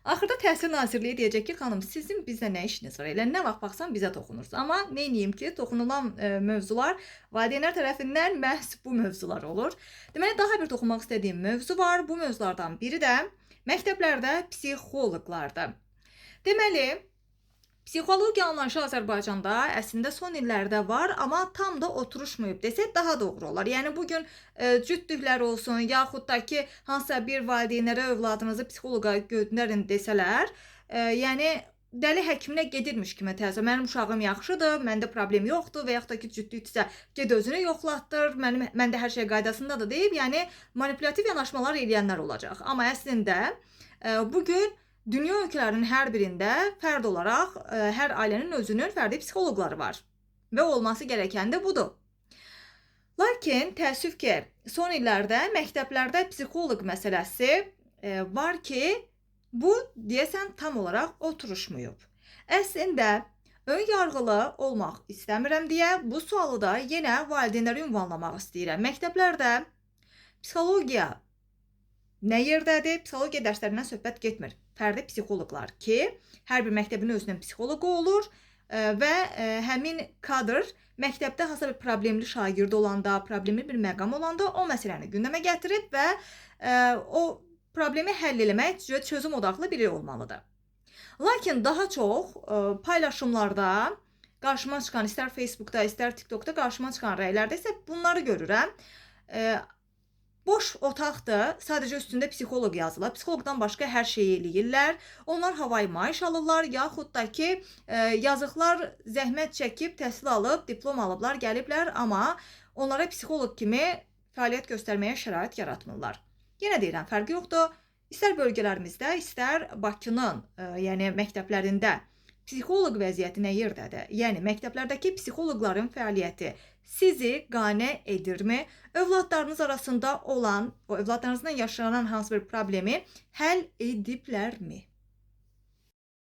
Axırda Təhsil Nazirliyi deyəcək ki, xanım, sizin bizlə nə işiniz var? Elə nə vaxt baxsan bizə toxunursunuz. Amma neyniyim ki, toxunulan mövzular valideynlər tərəfindən məhz bu mövzular olur. Deməli, daha bir toxunmaq istədiyim mövzu var. Bu mövzulardan biri də məktəblərdə psixoloqlardır. Deməli, psixologiya anlayışı Azərbaycanda əslində son illərdə var, amma tam da oturuşmayıb desək daha doğru olar. Yəni bu gün cütlüklər olsun, yaxud da ki, hansısa bir valideynlərə övladınızı psixoloqa göndərin desələr, yəni dəli həkiminə gedirmiş kimi təzə. Mənim uşağım yaxşıdır, məndə problem yoxdur və yaxud da ki, cütlükdirsə, get özünü yoxlatdır, məndə hər şey qaydasındadır deyib, yəni manipulativ yanaşmalar eləyənlər olacaq. Amma əslində bu gün dünya ölkələrinin hər birində fərd olaraq hər ailənin özünün fərdi psixoloqları var və olması gərəkən də budur. Lakin təəssüf ki, son illərdə məktəblərdə psixoloq məsələsi var ki, bu deyəsən tam olaraq oturuşmayıb. Əslində ön yarğılı olmaq istəmirəm deyə bu sualı da yenə valideynlərə ünvanlamaq istəyirəm. Məktəblərdə psixologiya nə yerdədir? Psixologiya dərslərindən söhbət getmir. Fərdi psixoloqlar ki, hər bir məktəbin özünün psixoloqu olur və həmin kadr məktəbdə hansısa bir problemli şagird olanda, problemli bir məqam olanda o məsələni gündəmə gətirib və o problemi həll eləmək üçün çözüm odaqlı biri olmalıdır. Lakin daha çox paylaşımlarda qarşıma çıxan, istər Facebookda, istər TikTokda qarşıma çıxan rəylərdə isə bunları görürəm. Boş otaqdır, sadəcə üstündə psixoloq yazılır. Psixoloqdan başqa hər şeyi eləyirlər. Onlar havayı maaş alırlar, yaxud da ki, yazıqlar zəhmət çəkib, təhsil alıb, diplom alıblar, gəliblər, amma onlara psixoloq kimi fəaliyyət göstərməyə şərait yaratmırlar. Yenə deyirəm, fərqi yoxdur. İstər bölgələrimizdə, istər Bakının, yəni məktəblərində psixoloq vəziyyəti nə yerdədir? Yəni məktəblərdəki psixoloqların fəaliyyəti sizi qane edirmi? Övladlarınız arasında olan, o övladlarınızla yaşanan hansı bir problemi həll ediblərmi?